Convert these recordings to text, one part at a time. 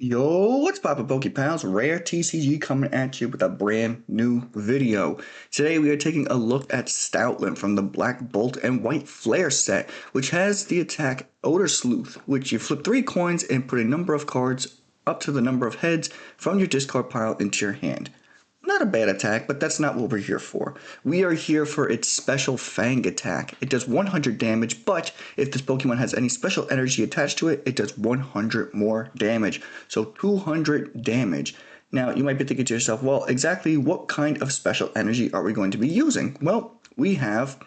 Yo, what's poppin' Pokepals? Rare TCG coming at you with a brand new video. Today we are taking a look at Stoutland from the Black Bolt and White Flare set, which has the attack Odor Sleuth, which you flip 3 coins and put a number of cards up to the number of heads from your discard pile into your hand. Not a bad attack, but that's not what we're here for. We are here for its special Fang attack. It does 100 damage, but if this Pokemon has any special energy attached to it, it does 100 more damage. So 200 damage. Now, you might be thinking to yourself, well, exactly what kind of special energy are we going to be using? Well, we have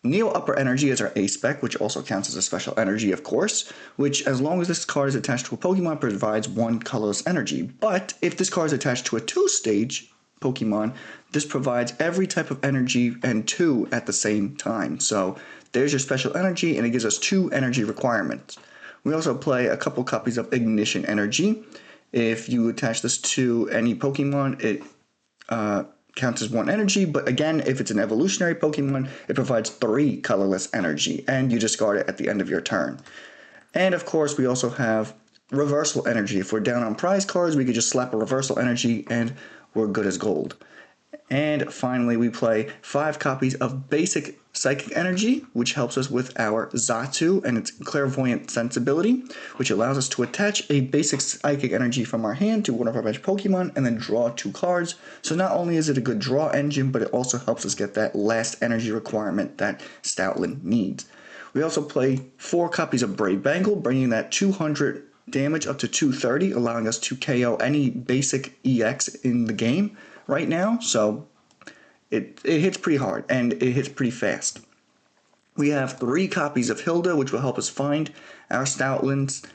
Neo Upper Energy is our A spec, which also counts as a special energy, of course, which as long as this card is attached to a Pokemon provides 1 colorless energy. But if this card is attached to a 2-stage Pokemon, this provides every type of energy and 2 at the same time. So there's your special energy, and it gives us 2 energy requirements. We also play a couple copies of Ignition Energy. If you attach this to any Pokemon, it counts as 1 energy, but again, if it's an evolutionary Pokemon, it provides 3 colorless energy, and you discard it at the end of your turn. And of course, we also have reversal energy. If we're down on prize cards, we could just slap a reversal energy, and we're good as gold. And finally, we play 5 copies of Basic Psychic Energy, which helps us with our Xatu and its Clairvoyant Sensibility, which allows us to attach a Basic Psychic Energy from our hand to one of our bench Pokemon and then draw 2 cards. So not only is it a good draw engine, but it also helps us get that last energy requirement that Stoutland needs. We also play 4 copies of Brave Bangle, bringing that 200 damage up to 230, allowing us to KO any basic EX in the game right now, so it hits pretty hard and it hits pretty fast. We have 3 copies of Hilda, which will help us find our Stoutlands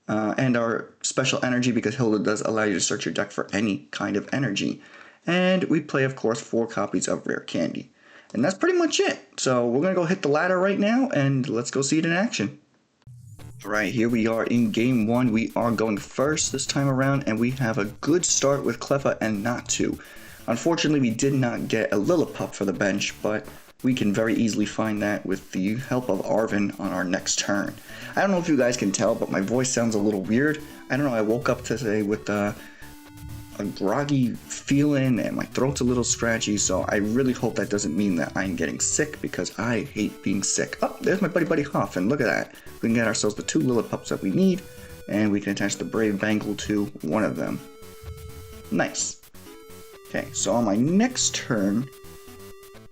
and our special energy, because Hilda does allow you to search your deck for any kind of energy. And we play, of course, 4 copies of Rare Candy. And that's pretty much it. So we're going to go hit the ladder right now, and let's go see it in action. Alright, here we are in game 1. We are going first this time around, and we have a good start with Cleffa and Natu. Unfortunately, we did not get a Lillipup for the bench, but we can very easily find that with the help of Arven on our next turn. I don't know if you guys can tell, but my voice sounds a little weird. I don't know, I woke up today with a groggy feeling and my throat's a little scratchy, so I really hope that doesn't mean that I'm getting sick, because I hate being sick. Oh, there's my Buddy-Buddy Poffin, look at that. We can get ourselves the 2 Lillipups that we need, and we can attach the Brave Bangle to one of them. Nice. Okay, so on my next turn,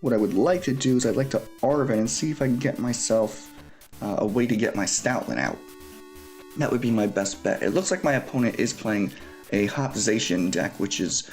what I would like to do is I'd like to Arven and see if I can get myself a way to get my Stoutland out. That would be my best bet. It looks like my opponent is playing a Hopzation deck, which is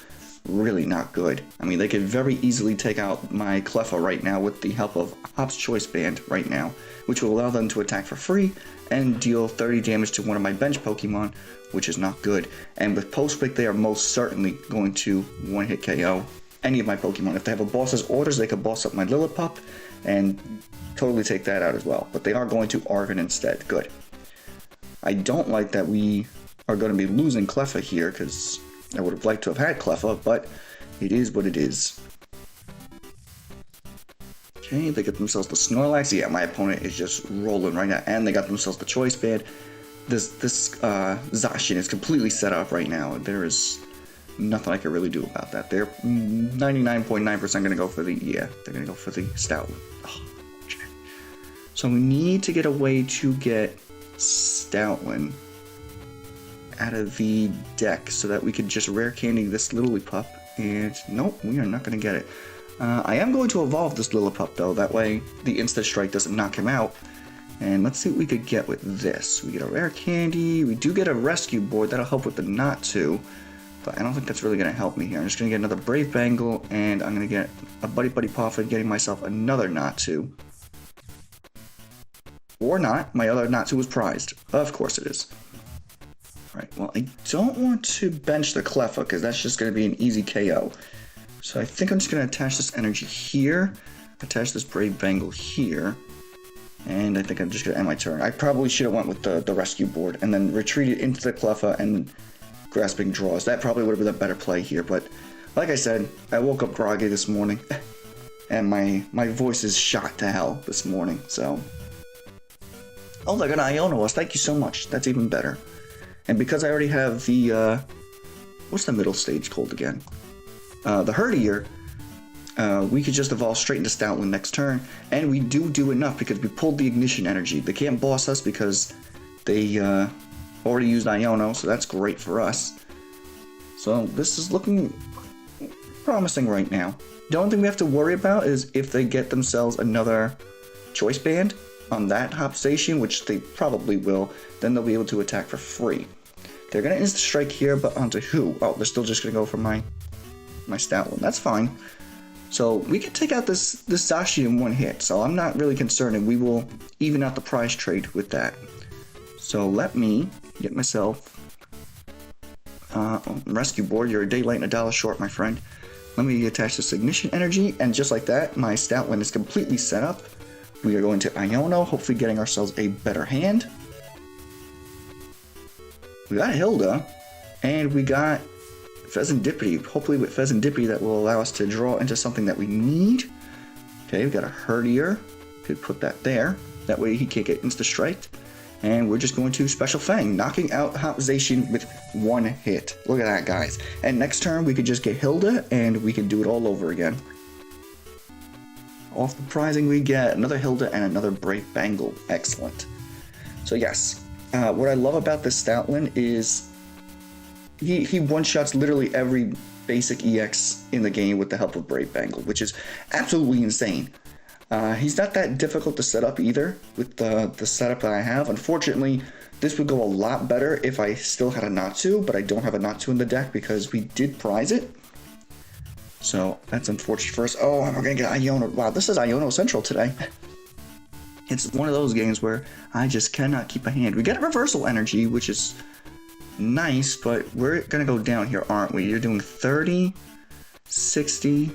really not good. I mean, they could very easily take out my Cleffa right now with the help of Hop's Choice Band right now, which will allow them to attack for free and deal 30 damage to one of my bench Pokemon, which is not good. And with Post Pick, they are most certainly going to one-hit KO any of my Pokemon. If they have a boss's orders, they could boss up my Lillipup and totally take that out as well. But they are going to Arven instead. Good. I don't like that we are going to be losing Cleffa here, because I would have liked to have had Cleffa, but it is what it is. Okay, they get themselves the Snorlax. Yeah, my opponent is just rolling right now, and they got themselves the Choice Band. This Zacian is completely set up right now. There is nothing I can really do about that. They're 99.9% going to go for the, they're going to go for the Stoutland. Oh, okay. So we need to get a way to get Stoutland out of the deck so that we could just Rare Candy this Lillipup, and nope, we are not going to get it. I am going to evolve this Lillipup though, that way the Instant Strike doesn't knock him out. And let's see what we could get with this. We get a Rare Candy, we do get a Rescue Board, that'll help with the Natu, but I don't think that's really going to help me here. I'm just going to get another Brave Bangle, and I'm going to get a Buddy-Buddy Poffin, getting myself another Natu. Or not, my other Natu was prized. Of course it is. Alright, well, I don't want to bench the Cleffa, because that's just going to be an easy KO. So I think I'm just going to attach this energy here, attach this Brave Bangle here, and I think I'm just going to end my turn. I probably should have went with the Rescue Board, and then retreated into the Cleffa and Grasping Draws. That probably would have been a better play here, but like I said, I woke up groggy this morning, and my voice is shot to hell this morning, so... Oh, they're going to Iono us, thank you so much, that's even better. And because I already have the, what's the middle stage called again? The Herdier, we could just evolve straight into Stoutland next turn. And we do enough because we pulled the Ignition Energy. They can't boss us because they already used Iono, so that's great for us. So this is looking promising right now. The only thing we have to worry about is if they get themselves another choice band on that hop station, which they probably will, then they'll be able to attack for free. They're going to insta-strike here, but onto who? Oh, they're still just going to go for my Stoutland. That's fine. So we can take out this Zashi in one hit, so I'm not really concerned, and we will even out the prize trade with that. So let me get myself Rescue Board. You're a day late and a dollar short, my friend. Let me attach this Ignition Energy, and just like that, my Stoutland is completely set up. We are going to Iono, hopefully getting ourselves a better hand. We got Hilda, and we got Fezandipiti. Hopefully with Fezandipiti that will allow us to draw into something that we need. Okay, we got a Herdier. Could put that there. That way he can't get insta-striked. And we're just going to Special Fang, knocking out Hop Zacian with one hit. Look at that, guys. And next turn, we could just get Hilda, and we can do it all over again. Off the prizing, we get another Hilda and another Brave Bangle. Excellent. So yes, what I love about this Stoutland is he one-shots literally every basic EX in the game with the help of Brave Bangle, which is absolutely insane. He's not that difficult to set up either with the setup that I have. Unfortunately, this would go a lot better if I still had a Natu, but I don't have a Natu in the deck because we did prize it. So that's unfortunate for us. Oh, and we're going to get Iono. Wow, this is Iono Central today. It's one of those games where I just cannot keep a hand. We get a Reversal Energy, which is nice, but we're going to go down here, aren't we? You're doing 30, 60...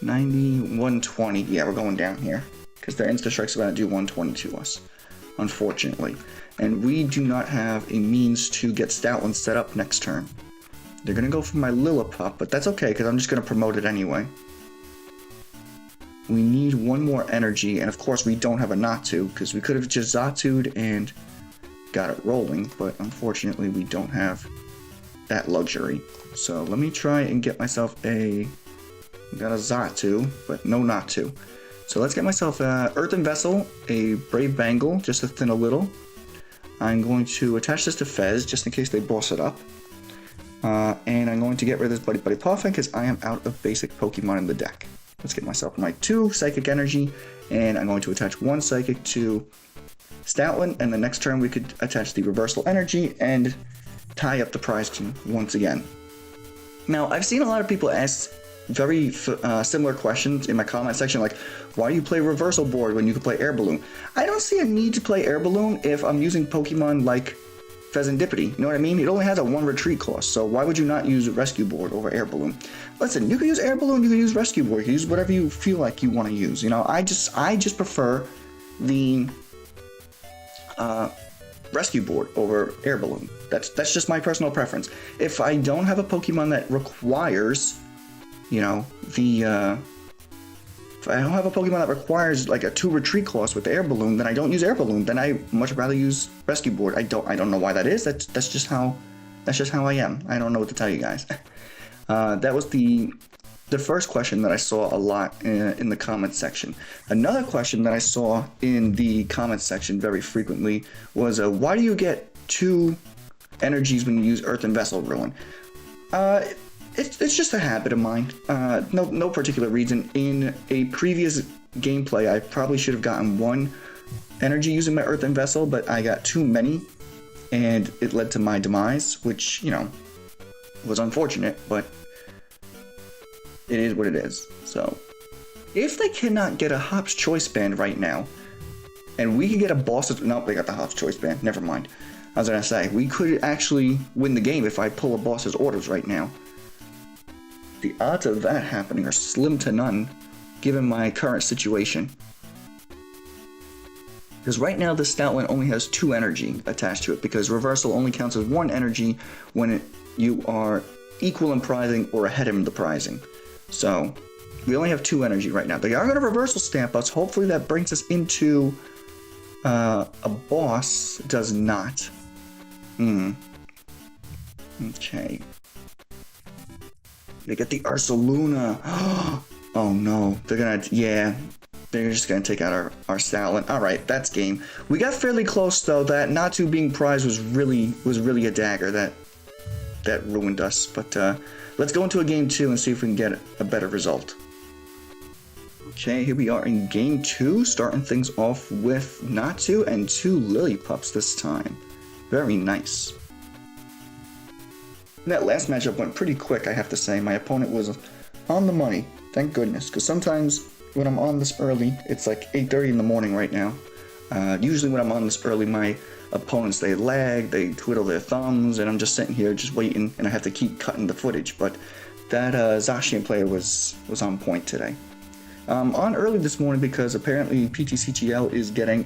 90, 120. Yeah, we're going down here because their insta-strikes are going to do 120 to us, unfortunately. And we do not have a means to get Stoutland set up next turn. They're going to go for my Lillipup, but that's okay because I'm just going to promote it anyway. We need one more energy, and of course we don't have a Natu because we could have just Xatu'd and got it rolling, but unfortunately we don't have that luxury. So let me try and get myself a... Got a Xatu, but no Natu. So let's get myself a Earthen Vessel, a Brave Bangle, just to thin a little. I'm going to attach this to Fez, just in case they boss it up. And I'm going to get rid of this Buddy-Buddy Poffin, because I am out of basic Pokemon in the deck. Let's get myself my 2 Psychic Energy, and I'm going to attach 1 Psychic to Stoutland, and the next turn we could attach the Reversal Energy and tie up the prize team once again. Now, I've seen a lot of people ask very similar questions in my comment section, like, why do you play Reversal Board when you can play Air Balloon? I don't see a need to play Air Balloon if I'm using Pokemon like Fezandipiti, you know what I mean? It only has a 1 retreat cost, so why would you not use Rescue Board over Air Balloon? Listen, you can use Air Balloon, you can use Rescue Board, you can use whatever you feel like you want to use, you know? I just prefer the Rescue Board over Air Balloon. That's just my personal preference. If I don't have a Pokemon that requires, you know, if I don't have a Pokemon that requires like a 2 retreat cost with Air Balloon, then I don't use Air Balloon. Then I much rather use Rescue Board. I don't know why that is. That's just how I am. I don't know what to tell you guys. That was the first question that I saw a lot in the comment section. Another question that I saw in the comment section very frequently was, why do you get 2 energies when you use Earthen Vessel Ruin? It's just a habit of mine. No particular reason. In a previous gameplay, I probably should have gotten 1 energy using my Earthen Vessel, but I got too many, and it led to my demise, which, you know, was unfortunate, but it is what it is. So, if they cannot get a Hop's Choice Band right now, and we can get a boss's... Nope, they got the Hop's Choice Band. Never mind. I was going to say, we could actually win the game if I pull a boss's orders right now. The odds of that happening are slim to none, given my current situation. Because right now, the Stoutland only has 2 energy attached to it, because Reversal only counts as 1 energy when you are equal in prizing or ahead in the prizing. So, we only have 2 energy right now. They are going to Reversal Stamp us. Hopefully that brings us into a boss. It does not. Okay. They get the Ursaluna. Oh no, they're gonna, yeah, they're just gonna take out our Stoutland. All right, that's game. We got fairly close though. That Natu being prized was really a dagger that ruined us. But let's go into a game 2 and see if we can get a better result. Okay, here we are in game 2, starting things off with Natu and 2 Lillipups this time. Very nice. That last matchup went pretty quick, I have to say. My opponent was on the money, thank goodness, because sometimes when I'm on this early, it's like 8:30 in the morning right now. Usually when I'm on this early, my opponents, they lag, they twiddle their thumbs, and I'm just sitting here just waiting, and I have to keep cutting the footage. But that Zacian player was on point today. On early this morning because apparently PTCGL is getting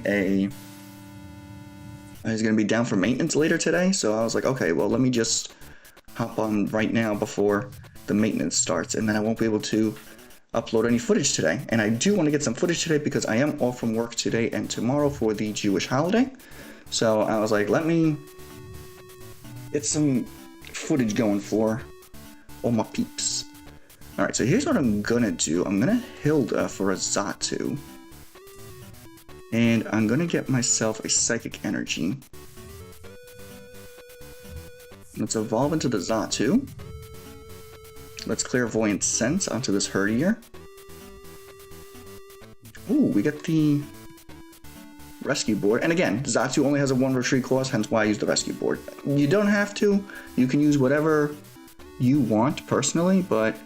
he's going to be down for maintenance later today. So I was like, okay, well, let me just hop on right now before the maintenance starts, and then I won't be able to upload any footage today. And I do want to get some footage today because I am off from work today and tomorrow for the Jewish holiday. So I was like, let me get some footage going for all my peeps. Alright, so here's what I'm gonna do. I'm gonna Hilda for a Xatu. And I'm gonna get myself a Psychic Energy. Let's evolve into the Xatu. Let's Clairvoyant Sense onto this Herdier. Ooh, we get the Rescue Board. And again, Xatu only has a 1 retreat clause, hence why I use the Rescue Board. You don't have to. You can use whatever you want personally, but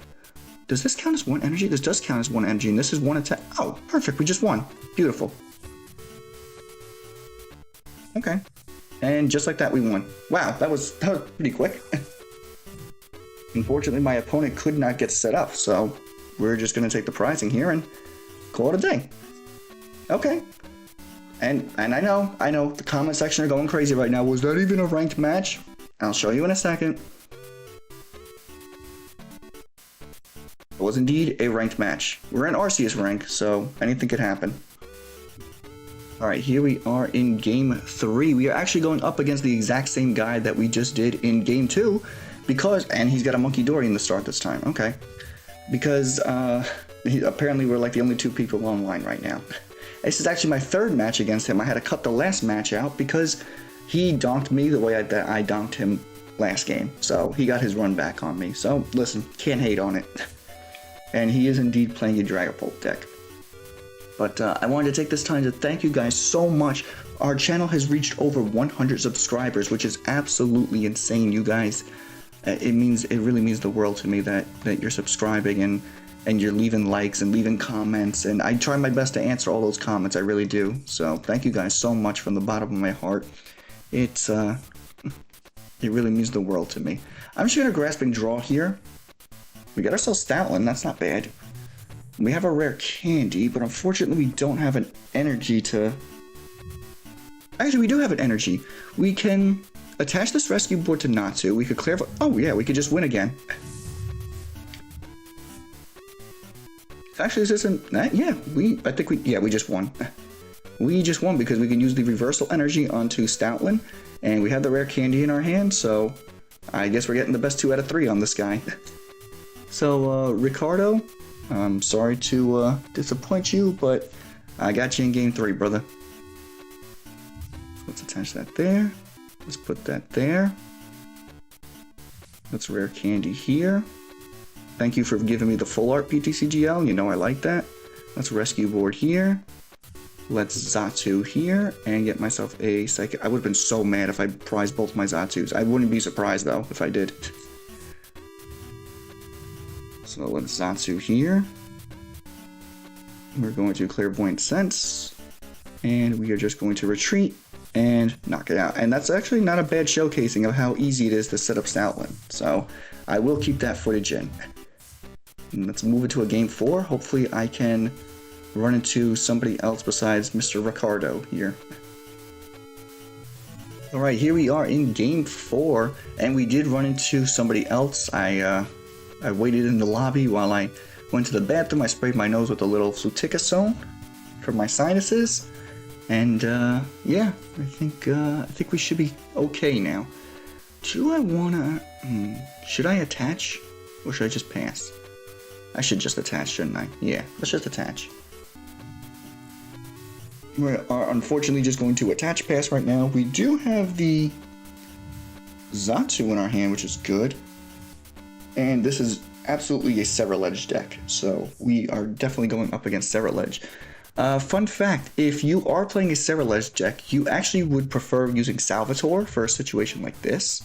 does this count as 1 energy? This does count as 1 energy, and this is 1 attack. Oh, perfect. We just won. Beautiful. Okay. And just like that, we won. Wow, that was pretty quick. Unfortunately, my opponent could not get set up, so we're just going to take the prizing here and call it a day. Okay. And I know, the comment section are going crazy right now. Was that even a ranked match? I'll show you in a second. It was indeed a ranked match. We're in Arceus rank, so anything could happen. Alright, here we are in game 3. We are actually going up against the exact same guy that we just did in game 2. And he's got a Monkey Dory in the start this time. Okay. Because apparently we're like the only 2 people online right now. This is actually my 3rd match against him. I had to cut the last match out because he donked me the way that I donked him last game. So he got his run back on me. So listen, can't hate on it. And he is indeed playing a Dragapult deck. But I wanted to take this time to thank you guys so much. Our channel has reached over 100 subscribers, which is absolutely insane, you guys. It really means the world to me that you're subscribing and you're leaving likes and leaving comments, and I try my best to answer all those comments. I really do. So thank you guys so much from the bottom of my heart. It really means the world to me. I'm just gonna Grasping Draw here. We got ourselves Stoutland. That's not bad. We have a Rare Candy, but unfortunately we don't have an energy to... Actually, we do have an energy. We can attach this Rescue Board to Natu. We could clear... Oh yeah, we could just win again. Actually, this isn't... Yeah, we just won. We just won because we can use the Reversal Energy onto Stoutland, and we have the Rare Candy in our hand, so I guess we're getting the best 2 out of 3 on this guy. So, Ricardo, I'm sorry to disappoint you, but I got you in game 3, brother. Let's attach that there. Let's put that there. Let's Rare Candy here. Thank you for giving me the full art PTCGL. You know I like that. Let's Rescue Board here. Let's Xatu here and get myself a Psychic. I would have been so mad if I prized both my Xatus. I wouldn't be surprised though if I did. So let's Xatu here. We're going to Clairvoyant Sense. And we are just going to retreat and knock it out. And that's actually not a bad showcasing of how easy it is to set up Stoutland. So I will keep that footage in. And let's move into a game 4. Hopefully I can run into somebody else besides Mr. Ricardo here. Alright, here we are in game 4, and we did run into somebody else. I waited in the lobby while I went to the bathroom. I sprayed my nose with a little fluticasone for my sinuses. And yeah, I think we should be okay now. Do I wanna... should I attach? Or should I just pass? I should just attach, shouldn't I? Yeah, let's just attach. We are unfortunately just going to attach pass right now. We do have the Xatu in our hand, which is good. And this is absolutely a Ceruledge deck, so we are definitely going up against Ceruledge. Fun fact, if you are playing a Ceruledge deck, you actually would prefer using Salvatore for a situation like this.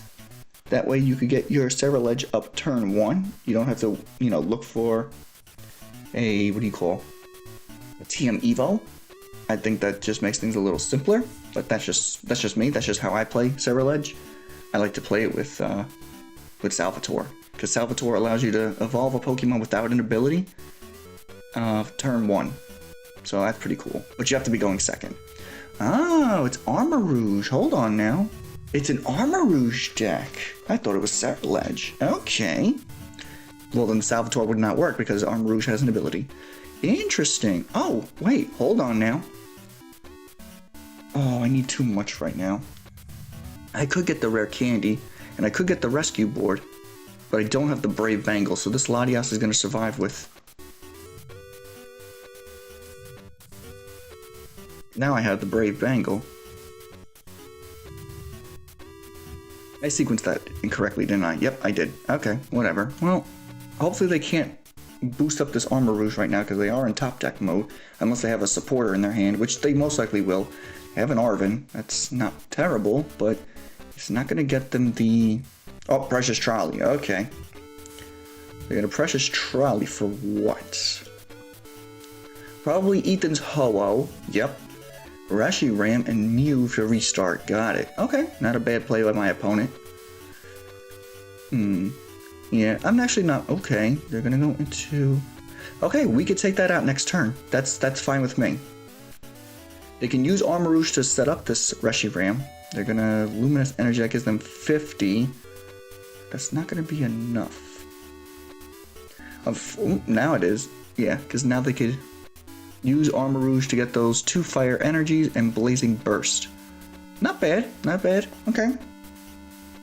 That way you could get your Ceruledge up turn 1. You don't have to, you know, look for a, what do you call, a TM Evo. I think that just makes things a little simpler, but that's just me. That's just how I play Ceruledge. I like to play it with Salvatore, because Salvatore allows you to evolve a Pokemon without an ability turn 1. So that's pretty cool. But you have to be going second. Oh, it's Armarouge. Hold on now. It's an Armarouge deck. I thought it was Ceruledge. Okay. Well, then Salvatore would not work because Armarouge has an ability. Interesting. Oh, wait. Hold on now. Oh, I need too much right now. I could get the Rare Candy, and I could get the Rescue Board, but I don't have the Brave Bangle, so this Latias is going to survive with... Now I have the Brave Bangle. I sequenced that incorrectly, didn't I? Yep, I did. Okay, whatever. Well, hopefully they can't boost up this Armarouge right now because they are in top deck mode, unless they have a supporter in their hand, which they most likely will. They have an Arven. That's not terrible, but it's not going to get them the... Oh, Precious Trolley. Okay. They got a Precious Trolley for what? Probably Ethan's Ho-Oh. Yep. Reshiram and Mew for restart. Got it. Okay, not a bad play by my opponent. Yeah, I'm actually not... Okay, they're gonna go into... Okay, we could take that out next turn. That's fine with me. They can use Armarouge to set up this Reshiram. They're gonna Luminous Energy, that gives them 50. That's not gonna be enough. Now it is. Yeah, because now they could use Armarouge to get those 2 Fire Energies and Blazing Burst. Not bad, not bad. Okay.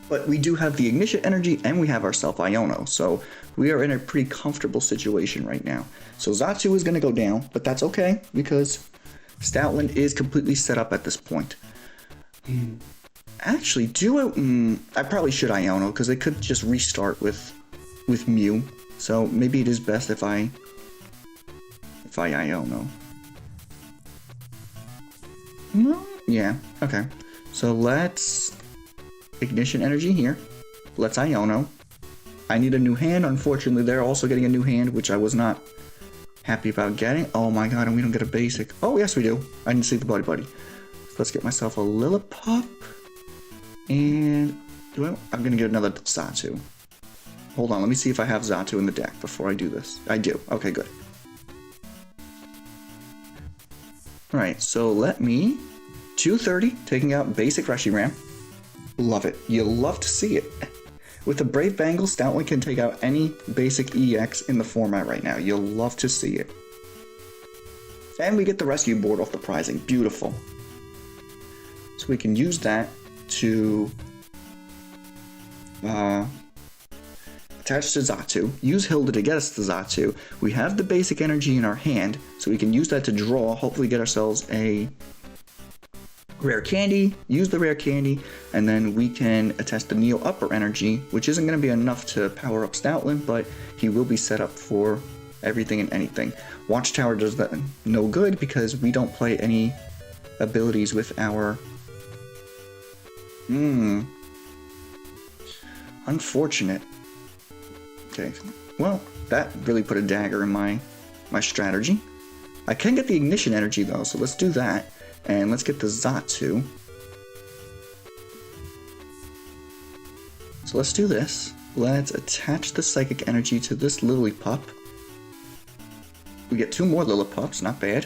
But we do have the Ignition Energy and we have ourselves Iono, so we are in a pretty comfortable situation right now. So Xatu is going to go down, but that's okay because Stoutland is completely set up at this point. Actually, I probably should Iono because they could just restart with Mew. So maybe it is best if I Iono. No? Yeah, okay. So let's Ignition Energy here. Let's Iono. I need a new hand. Unfortunately, they're also getting a new hand, which I was not happy about getting. Oh my god, and we don't get a basic. Oh, yes we do. I didn't see the Buddy-Buddy. So let's get myself a Lillipup. And I'm going to get another Xatu. Hold on, let me see if I have Xatu in the deck before I do this. I do. Okay, good. Alright, so let me... 230, taking out basic Reshiram. Love it. You love to see it. With the Brave Bangle, Stoutland can take out any basic EX in the format right now. You'll love to see it. And we get the Rescue Board off the prizing. Beautiful. So we can use that to attach to Xatu. Use Hilda to get us to Xatu. We have the basic energy in our hand, so we can use that to draw, hopefully get ourselves a Rare Candy, use the Rare Candy, and then we can attach the Neo Upper Energy, which isn't going to be enough to power up Stoutland, but he will be set up for everything and anything. Watchtower does that no good because we don't play any abilities with our... Unfortunate. Okay, well, that really put a dagger in my strategy. I can get the Ignition Energy though, so let's do that. And let's get the Xatu. So let's do this. Let's attach the Psychic Energy to this Lillipup. We get 2 more Lillipups, not bad.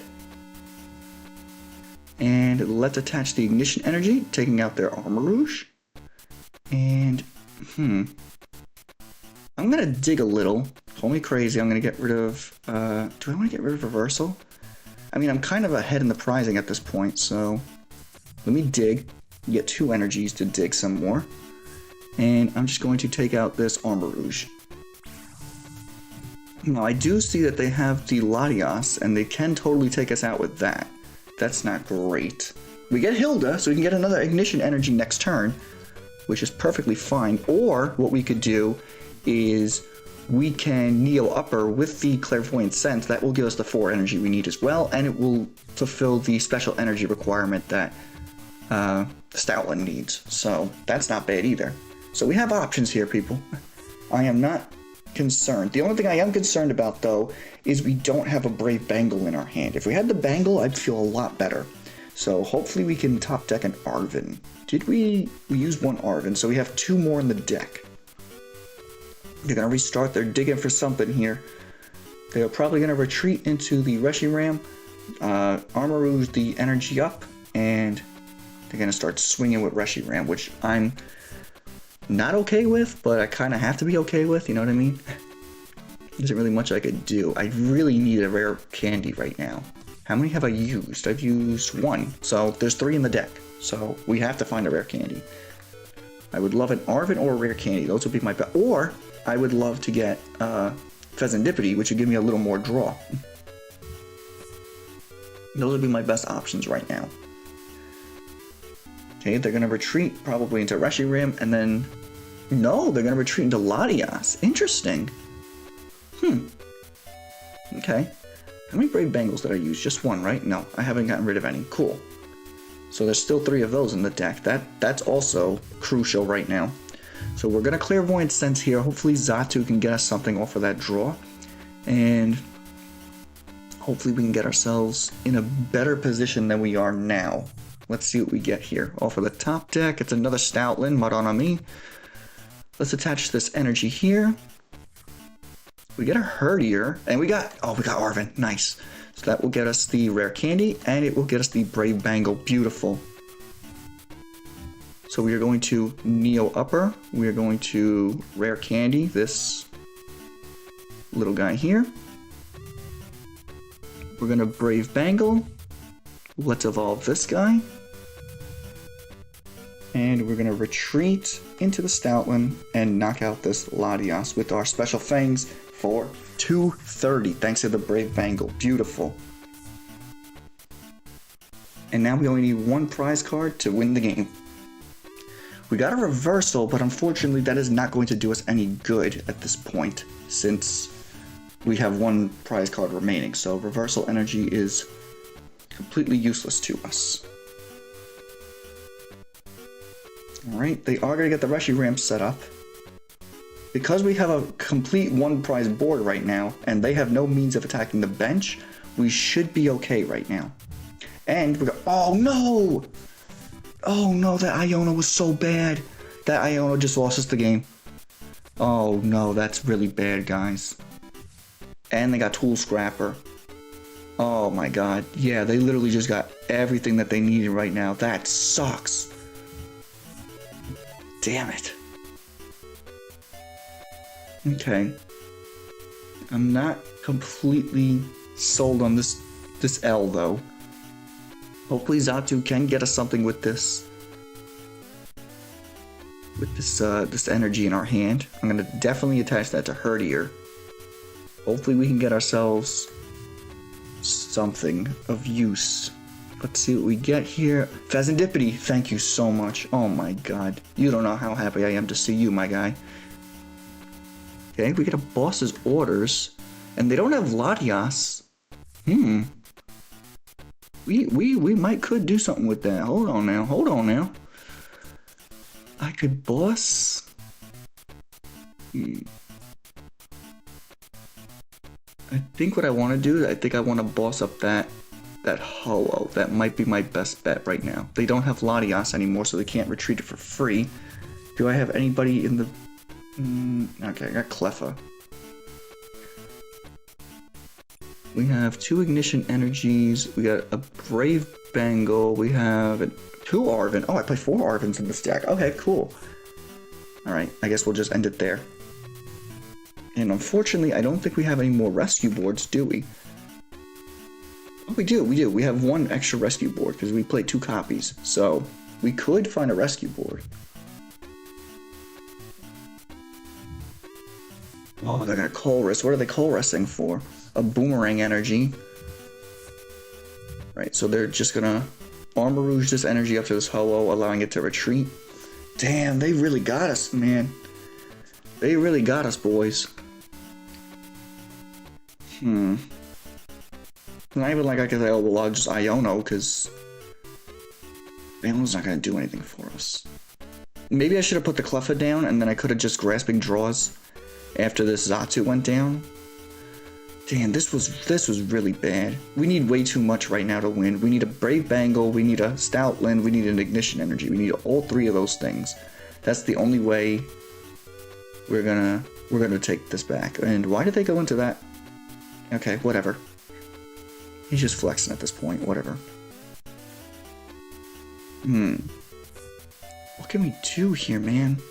And let's attach the Ignition Energy, taking out their Armarouge. And, I'm gonna dig a little. Call me crazy, I'm gonna get rid of, do I wanna get rid of Reversal? I mean, I'm kind of ahead in the prizing at this point, so let me dig. Get 2 energies to dig some more. And I'm just going to take out this Armarouge. Now, I do see that they have the Latias, and they can totally take us out with that. That's not great. We get Hilda, so we can get another Ignition Energy next turn, which is perfectly fine. Or, what we could do is we can Neo Upper with the Clairvoyant Sense. That will give us the 4 energy we need as well, and it will fulfill the special energy requirement that Stoutland needs. So, that's not bad either. So, we have options here, people. I am not concerned. The only thing I am concerned about, though, is we don't have a Brave Bangle in our hand. If we had the Bangle, I'd feel a lot better. So hopefully we can top deck an Arven. Did we used one Arven, so we have 2 more in the deck. They're going to restart. They're digging for something here. They're probably going to retreat into the Reshiram, Armarouge the energy up, and they're going to start swinging with Reshiram, which I'm not okay with, but I kind of have to be okay with, you know what I mean? There isn't really much I could do. I really need a Rare Candy right now. How many have I used? I've used 1, so there's 3 in the deck. So we have to find a Rare Candy. I would love an Arven or a Rare Candy. Those would be my best. Or I would love to get Fezandipiti, which would give me a little more draw. Those would be my best options right now. Okay, they're going to retreat probably into Reshiram, and then... No, they're going to retreat into Latias. Interesting. Okay. How many Brave Bangles did I use? Just 1, right? No, I haven't gotten rid of any. Cool. So there's still 3 of those in the deck. That's also crucial right now. So we're going to Clairvoyant Sense here. Hopefully Xatu can get us something off of that draw. And hopefully we can get ourselves in a better position than we are now. Let's see what we get here. Off of the top deck, it's another Stoutland, Madonna Me. Let's attach this energy here. We get a Herdier, and we got Arven, nice. So that will get us the Rare Candy, and it will get us the Brave Bangle, beautiful. So we are going to Neo Upper, we are going to Rare Candy, this little guy here. We're gonna Brave Bangle, let's evolve this guy. And we're gonna retreat into the Stoutland and knock out this Latias with our special fangs for 230, thanks to the Brave Bangle. Beautiful. And now we only need 1 prize card to win the game. We got a reversal, but unfortunately that is not going to do us any good at this point, since we have 1 prize card remaining. So reversal energy is completely useless to us. Alright, they are going to get the Reshiram set up. Because we have a complete 1 prize board right now, and they have no means of attacking the bench, we should be okay right now. And we got, oh no! Oh no, that Iono was so bad. That Iono just lost us the game. Oh no, that's really bad, guys. And they got Tool Scrapper. Oh my god, yeah, they literally just got everything that they needed right now. That sucks. Damn it. Okay. I'm not completely sold on this L though. Hopefully Xatu can get us something with this. With this energy in our hand. I'm gonna definitely attach that to Herdier. Hopefully we can get ourselves something of use. Let's see what we get here. Fezandipiti, thank you so much. Oh my god. You don't know how happy I am to see you, my guy. Okay, we get a boss's orders. And they don't have Latias. We might could do something with that. Hold on now. I could boss. I think what I want to do, I think I want to boss up that Hollow. That might be my best bet right now. They don't have Latias anymore, so they can't retreat it for free. Do I have anybody in the... okay, I got Cleffa. We have 2 Ignition Energies. We got a Brave Bangle. We have 2 Arven. Oh, I play 4 Arvens in this deck. Okay, cool. Alright, I guess we'll just end it there. And unfortunately, I don't think we have any more rescue boards, do we? Oh, we do. We have 1 extra rescue board because we played 2 copies. So, we could find a rescue board. Oh, they're gonna Colress. What are they Colressing for? A Boomerang Energy. Right, so they're just gonna Armor Rouge this energy up to this Ho-Oh, allowing it to retreat. Damn, they really got us, man. They really got us, boys. Not even like I could say, oh, well, I'll just Iono, because Bangle's not gonna do anything for us. Maybe I should have put the Cleffa down, and then I could have just Grasping Draws after this Xatu went down. Damn, this was really bad. We need way too much right now to win. We need a Brave Bangle, we need a Stoutland, we need an Ignition Energy. We need all three of those things. That's the only way we're gonna take this back. And why did they go into that? Okay, whatever. He's just flexing at this point, whatever. What can we do here, man?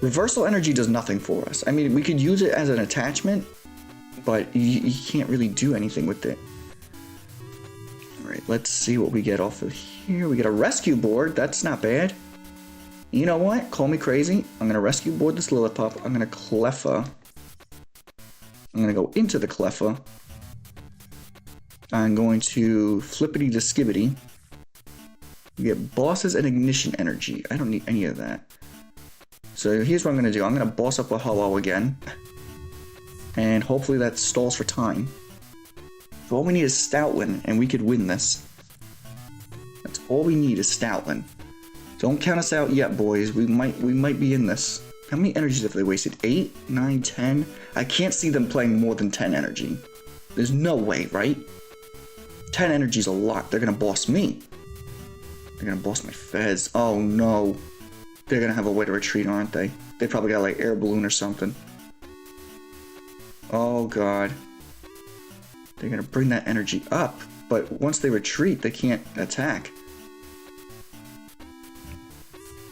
Reversal Energy does nothing for us. I mean, we could use it as an attachment, but you can't really do anything with it. Alright, let's see what we get off of here. We get a Rescue Board. That's not bad. You know what? Call me crazy. I'm going to Rescue Board this Lillipup. I'm going to Cleffa. I'm going to go into the Cleffa. I'm going to Flippity to Skibbity. We get Bosses and Ignition Energy. I don't need any of that. So here's what I'm going to do. I'm going to boss up a Ho-Oh again. And hopefully that stalls for time. So all we need is Stoutland, and we could win this. That's all we need is Stoutland. Don't count us out yet, boys. We might be in this. How many energies have they wasted? 8, 9, 10? I can't see them playing more than 10 energy. There's no way, right? 10 energy is a lot. They're gonna boss me. They're gonna boss my Fez. Oh no. They're gonna have a way to retreat, aren't they? They probably got like air balloon or something. Oh god. They're gonna bring that energy up, but once they retreat, they can't attack.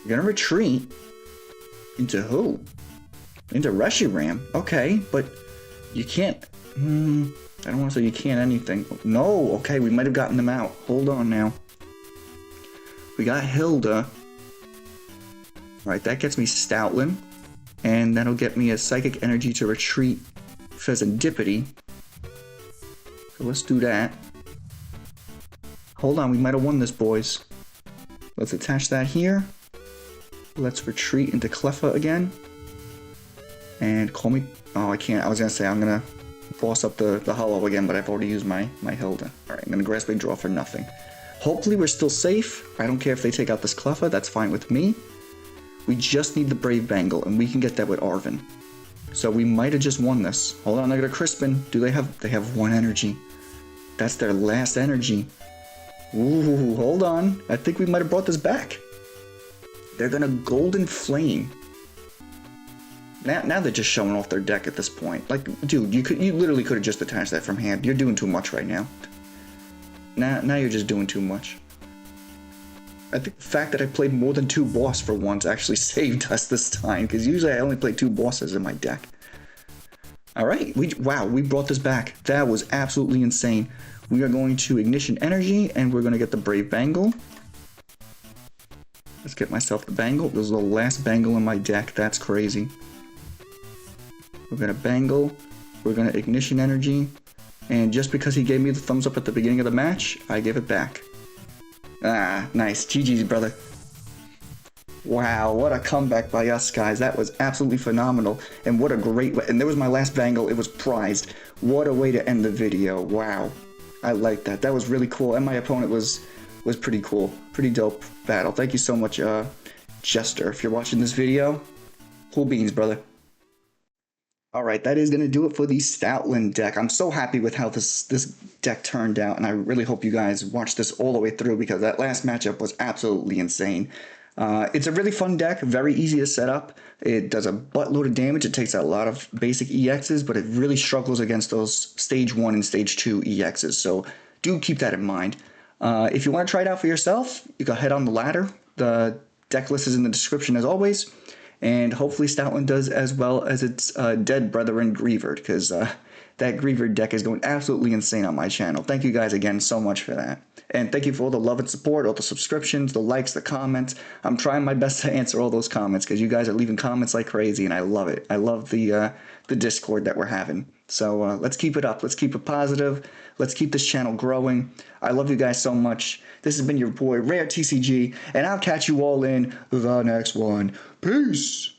You're gonna retreat into who? Into Reshiram. Okay, but you can't. I don't want to say you can't anything. No, okay, we might have gotten them out. Hold on now. We got Hilda. Alright, that gets me Stoutland. And that'll get me a Psychic Energy to retreat Fezandipiti. So let's do that. Hold on, we might have won this, boys. Let's attach that here. Let's retreat into Cleffa again. And call me... Oh, I can't. I was going to say I'm going to boss up the Ho-Oh again, but I've already used my Hilda. Alright, I'm going to Grasping Draw for nothing. Hopefully we're still safe. I don't care if they take out this Cleffa. That's fine with me. We just need the Brave Bangle, and we can get that with Arven. So we might have just won this. Hold on, I got a Crispin. Do they have... They have one energy. That's their last energy. Ooh, hold on. I think we might have brought this back. They're gonna Golden Flame. Now they're just showing off their deck at this point. Like, dude, you literally could have just attached that from hand. You're doing too much right now. Now you're just doing too much. I think the fact that I played more than 2 boss for once actually saved us this time, because usually I only play 2 bosses in my deck. Alright, wow, we brought this back. That was absolutely insane. We are going to Ignition Energy, and we're going to get the Brave Bangle. Let's get myself the Bangle. This is the last Bangle in my deck. That's crazy. We're going to Bangle. We're going to Ignition Energy. And just because he gave me the thumbs up at the beginning of the match, I give it back. Ah, nice. GG's, brother. Wow, what a comeback by us, guys. That was absolutely phenomenal. And what a great way. And there was my last Bangle. It was prized. What a way to end the video. Wow. I like that. That was really cool. And my opponent was pretty cool. Pretty dope battle. Thank you so much, Jester. If you're watching this video, cool beans, brother. Alright, that is going to do it for the Stoutland deck. I'm so happy with how this deck turned out, and I really hope you guys watch this all the way through, because that last matchup was absolutely insane. It's a really fun deck, very easy to set up. It does a buttload of damage. It takes out a lot of basic EXs, but it really struggles against those Stage 1 and Stage 2 EXs, so do keep that in mind. If you want to try it out for yourself, you can head on the ladder. The deck list is in the description as always. And hopefully Stoutland does as well as its dead brethren Grievered, because that Griever deck is going absolutely insane on my channel. Thank you guys again so much for that. And thank you for all the love and support, all the subscriptions, the likes, the comments. I'm trying my best to answer all those comments because you guys are leaving comments like crazy, and I love it. I love the Discord that we're having. So let's keep it up. Let's keep it positive. Let's keep this channel growing. I love you guys so much. This has been your boy, Rare TCG, and I'll catch you all in the next one. Peace!